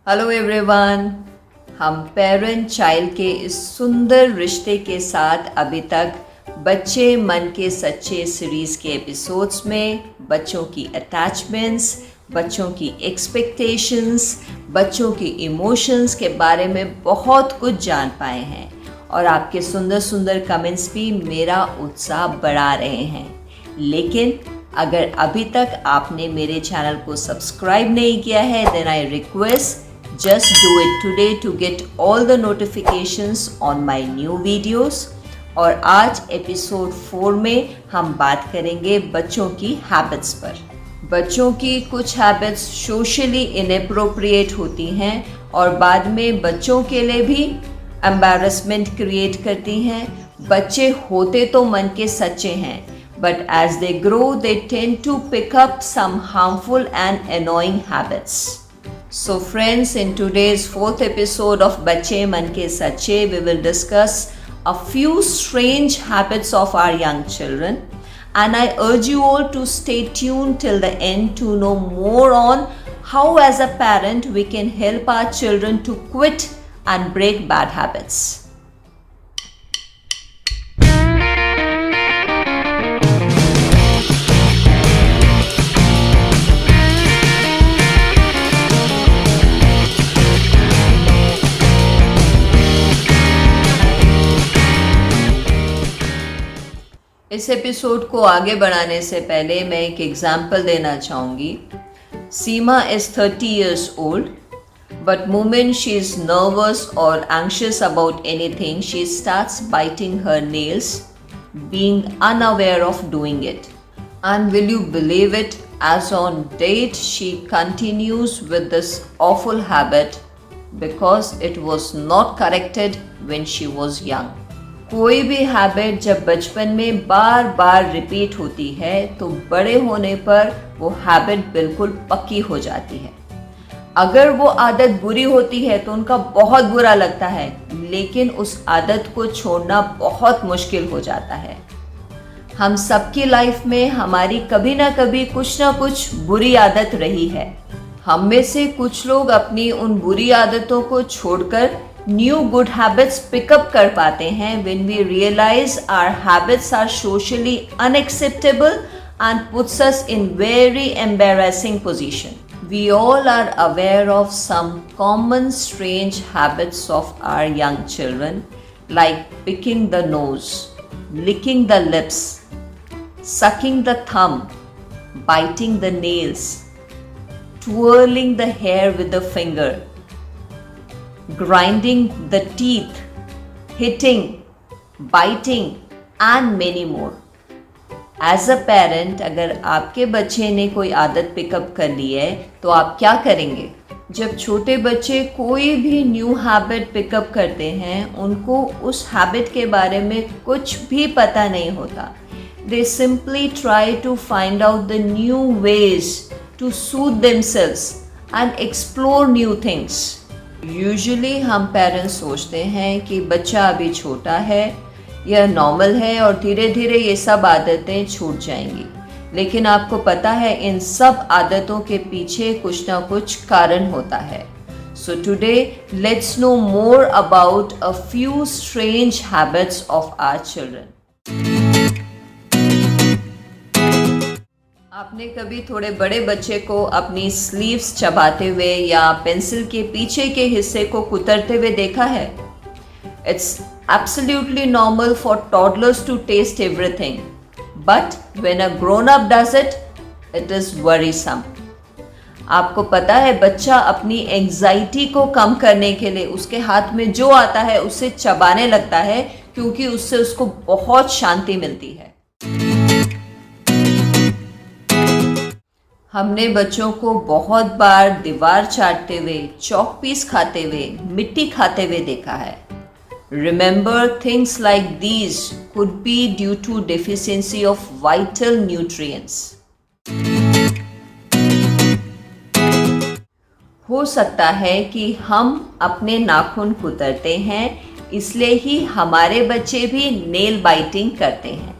Hello everyone. हम parent child के इस सुंदर रिश्ते के साथ अभी तक बच्चे मन के सच्चे सीरीज़ के एपिसोड्स में बच्चों की अटैचमेंट्स, बच्चों की एक्सपेक्टेशंस, बच्चों की इमोशंस के बारे में बहुत कुछ जान पाए हैं और आपके सुंदर सुंदर कमेंट्स भी मेरा उत्साह बढ़ा रहे हैं। लेकिन अगर अभी तक आपने मेरे चैनल को सब्सक्राइब नहीं किया है, then I request just do it today to get all the notifications on my new videos। और आज एपिसोड 4 में हम बात करेंगे बच्चों की हैबिट्स पर। बच्चों की कुछ हैबिट्स सोशली इनएप्रोप्रिएट होती हैं और बाद में बच्चों के लिए भी एम्बैरेसमेंट क्रिएट करती हैं। बच्चे होते तो मन के सच्चे हैं, but as they grow they tend to pick up some harmful and annoying habits। So friends, in today's 4th episode of Bache Man Ke Sache, we will discuss a few strange habits of our young children, and I urge you all to stay tuned till the end to know more on how as a parent we can help our children to quit and break bad habits। इस episode को आगे बढ़ाने से पहले मैं एक example देना चाहूँगी। सीमा is 30 years old, but moment she is nervous or anxious about anything, she starts biting her nails, being unaware of doing it. And will you believe it, as on date she continues with this awful habit because it was not corrected when she was young। कोई भी habit जब बचपन में बार बार repeat होती है तो बड़े होने पर वो हैबिट बिल्कुल पक्की हो जाती है। अगर वो आदत बुरी होती है तो उनका बहुत बुरा लगता है, लेकिन उस आदत को छोड़ना बहुत मुश्किल हो जाता है। हम सबकी लाइफ में हमारी कभी ना कभी कुछ ना कुछ बुरी आदत रही है। हम में से कुछ लोग अपनी उन बुरी आदतों को छोड़कर न्यू गुड हैबिट्स पिकअप कर पाते हैं when we realize our habits are socially unacceptable and puts us in very embarrassing position। We all are aware of some common strange habits of our young children, like picking the nose, licking the lips, sucking the thumb, biting the nails, twirling the hair with the finger, grinding the teeth, hitting, biting and many more। As a parent, अगर आपके बच्चे ने कोई आदत pickup कर ली है तो आप क्या करेंगे? जब छोटे बच्चे कोई भी न्यू हैबिट पिकअप करते हैं, उनको उस हैबिट के बारे में कुछ भी पता नहीं होता। They simply try to find out the new ways to soothe themselves and explore new things। Usually हम पेरेंट्स सोचते हैं कि बच्चा अभी छोटा है, यह नॉर्मल है और धीरे धीरे ये सब आदतें छूट जाएंगी। लेकिन आपको पता है इन सब आदतों के पीछे कुछ ना कुछ कारण होता है। So today let's know more about a few strange habits of our children. आपने कभी थोड़े बड़े बच्चे को अपनी स्लीव्स चबाते हुए या पेंसिल के पीछे के हिस्से को कुतरते हुए देखा है? It's absolutely normal for toddlers to test everything, but when a grown up does it, it is worrisome. आपको पता है बच्चा अपनी एंजाइटी को कम करने के लिए उसके हाथ में जो आता है उसे चबाने लगता है, क्योंकि उससे उसको बहुत शांति मिलती है। हमने बच्चों को बहुत बार दीवार चाटते हुए, चॉक पीस खाते हुए, मिट्टी खाते हुए देखा है। Remember, things like these could be due to deficiency of vital nutrients। हो सकता है कि हम अपने नाखून कुतरते हैं, इसलिए ही हमारे बच्चे भी नेल बाइटिंग करते हैं।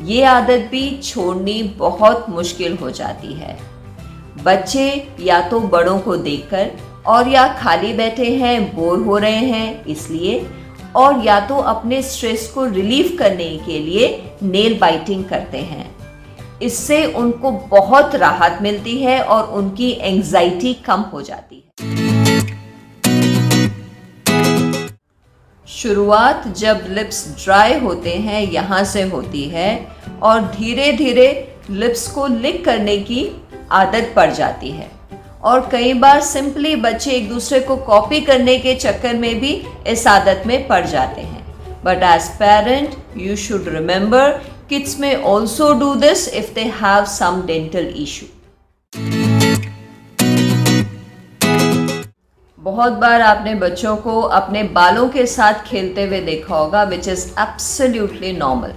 ये आदत भी छोड़नी बहुत मुश्किल हो जाती है। बच्चे या तो बड़ों को देखकर और या खाली बैठे हैं, बोर हो रहे हैं इसलिए, और या तो अपने स्ट्रेस को रिलीव करने के लिए नेल बाइटिंग करते हैं। इससे उनको बहुत राहत मिलती है और उनकी एंजाइटी कम हो जाती है। शुरुआत जब लिप्स ड्राई होते हैं यहाँ से होती है और धीरे धीरे लिप्स को लिक करने की आदत पड़ जाती है, और कई बार सिंपली बच्चे एक दूसरे को कॉपी करने के चक्कर में भी इस आदत में पड़ जाते हैं। But as parent you should remember, kids में also do this if they have some dental issue. बहुत बार आपने बच्चों को अपने बालों के साथ खेलते हुए देखा होगा, which is absolutely normal.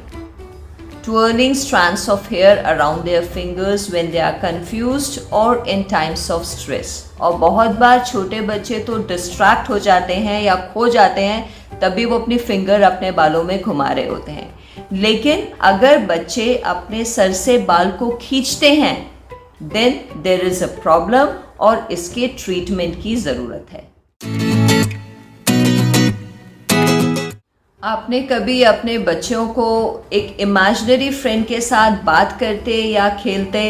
Twirling strands of hair around their fingers when they are confused or in times of stress. और बहुत बार छोटे बच्चे तो डिस्ट्रैक्ट हो जाते हैं या खो जाते हैं, तभी वो अपनी फिंगर अपने बालों में घुमा रहे होते हैं। लेकिन अगर बच्चे अपने सर से बाल को खींचते हैं, then there is a problem और इसके ट्रीटमेंट की ज़रूरत है। आपने कभी अपने बच्चों को एक इमेजिनरी फ्रेंड के साथ बात करते या खेलते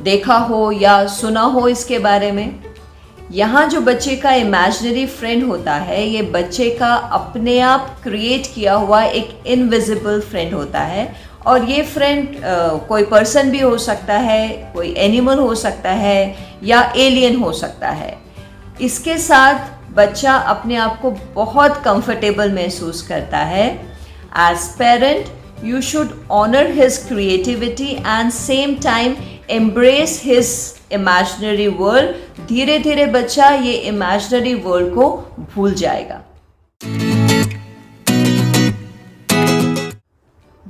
देखा हो या सुना हो इसके बारे में? यहाँ जो बच्चे का इमेजिनरी फ्रेंड होता है, ये बच्चे का अपने आप क्रिएट किया हुआ एक इनविजिबल फ्रेंड होता है, और ये फ्रेंड कोई पर्सन भी हो सकता है, कोई एनिमल हो सकता है या एलियन हो सकता है। इसके साथ बच्चा अपने आप को बहुत कंफर्टेबल महसूस करता है। As parent you should honour his creativity and same time embrace his imaginary world. धीरे धीरे बच्चा ये इमेजिनरी वर्ल्ड को भूल जाएगा।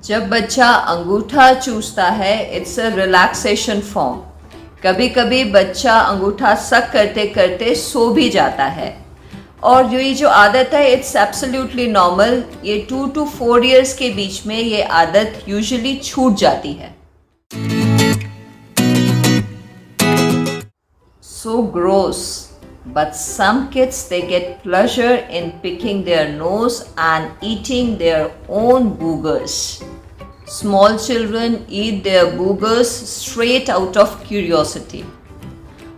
जब बच्चा अंगूठा चूसता है, इट्स अ रिलैक्सेशन फॉर्म। कभी कभी बच्चा अंगूठा सक करते करते सो भी जाता है, और ये जो आदत है इट्स एब्सोल्युटली नॉर्मल। ये 2 to 4 years के बीच में ये आदत यूजुअली छूट जाती है। So gross, but some kids they get pleasure in picking their nose and eating their own boogers. Small children eat their boogers straight out of curiosity.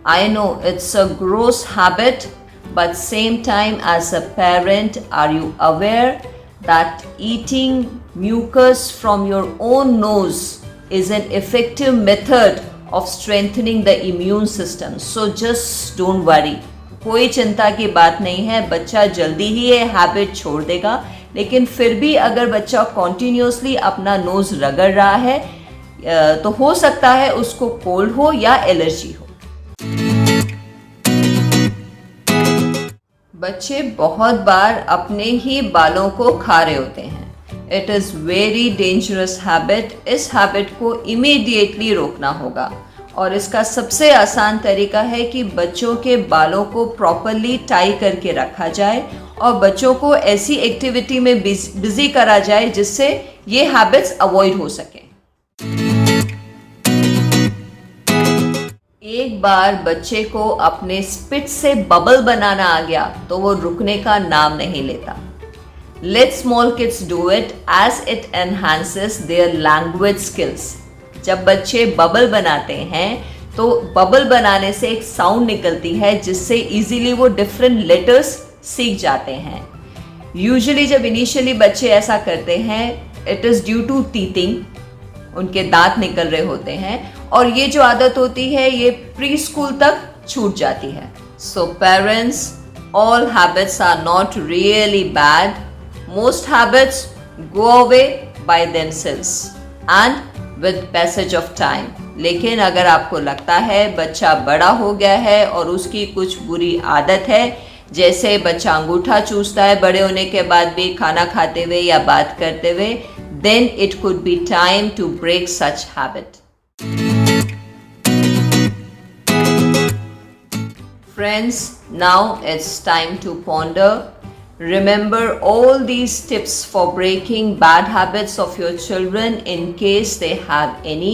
I know it's a gross habit, but same time as a parent, are you aware that eating mucus from your own nose is an effective method of strengthening the immune system? So just don't worry. कोई चिंता की बात नहीं है, बच्चा जल्दी ही ये habit छोड़ देगा। लेकिन फिर भी अगर बच्चा कॉन्टिन्यूसली अपना नोज रगड़ रहा है तो हो सकता है उसको कोल्ड हो या एलर्जी हो। बच्चे बहुत बार अपने ही बालों को खा रहे होते हैं। It is very dangerous habit. इस हैबिट को इमीडिएटली रोकना होगा, और इसका सबसे आसान तरीका है कि बच्चों के बालों को प्रॉपरली टाई करके रखा जाए और बच्चों को ऐसी एक्टिविटी में बिजी करा जाए जिससे ये हैबिट्स अवॉइड हो सके। एक बार बच्चे को अपने स्पिट से बबल बनाना आ गया तो वो रुकने का नाम नहीं लेता। Let small kids do it as it enhances their language skills. जब बच्चे बबल बनाते हैं तो बबल बनाने से एक साउंड निकलती है जिससे इजीली वो डिफरेंट लेटर्स सीख जाते हैं। यूजुअली जब इनिशियली बच्चे ऐसा करते हैं, it is due to teething, उनके दांत निकल रहे होते हैं, और ये जो आदत होती है ये प्री स्कूल तक छूट जाती है। So parents, all habits are not really bad. Most habits go away by themselves and with passage of time. लेकिन अगर आपको लगता है बच्चा बड़ा हो गया है और उसकी कुछ बुरी आदत है, जैसे बच्चा अंगूठा चूसता है बड़े होने के बाद भी खाना खाते हुए या बात करते हुए, then it could be time to break such habit. Friends, now it's time to ponder. Remember all these tips for breaking bad habits of your children in case they have any.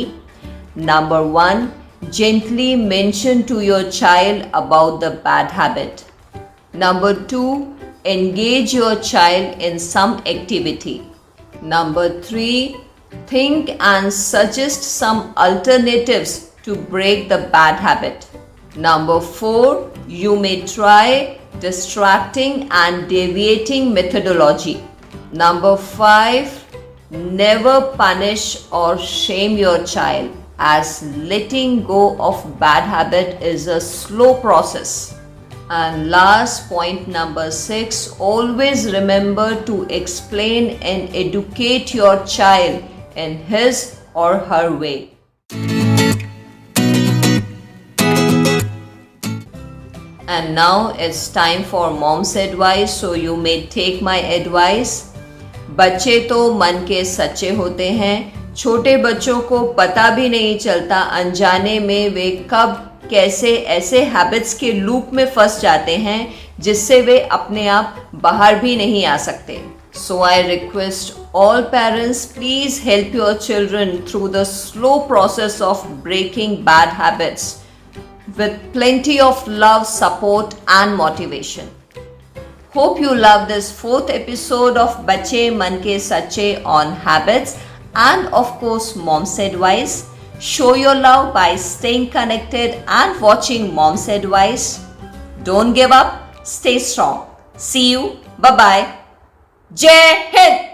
Number 1, gently mention to your child about the bad habit. Number 2, engage your child in some activity. Number 3, think and suggest some alternatives to break the bad habit. Number 4, you may try distracting and deviating methodology. Number 5, never punish or shame your child, as letting go of bad habit is a slow process. And last point, number 6, always remember to explain and educate your child in his or her way. And now it's time for mom's advice, so you may take my advice. बच्चे तो मन के सच्चे होते हैं. छोटे बच्चों को पता भी नहीं चलता अनजाने में वे कब कैसे ऐसे हैबिट्स के लूप में फंस जाते हैं जिससे वे अपने आप बाहर भी नहीं आ सकते. So I request all parents, please help your children through the slow process of breaking bad habits with plenty of love, support and motivation. Hope you love this 4th episode of Bache Man Ke Sache on habits and of course mom's advice. Show your love by staying connected and watching mom's advice. Don't give up, stay strong. See you, bye bye. Jai Hind!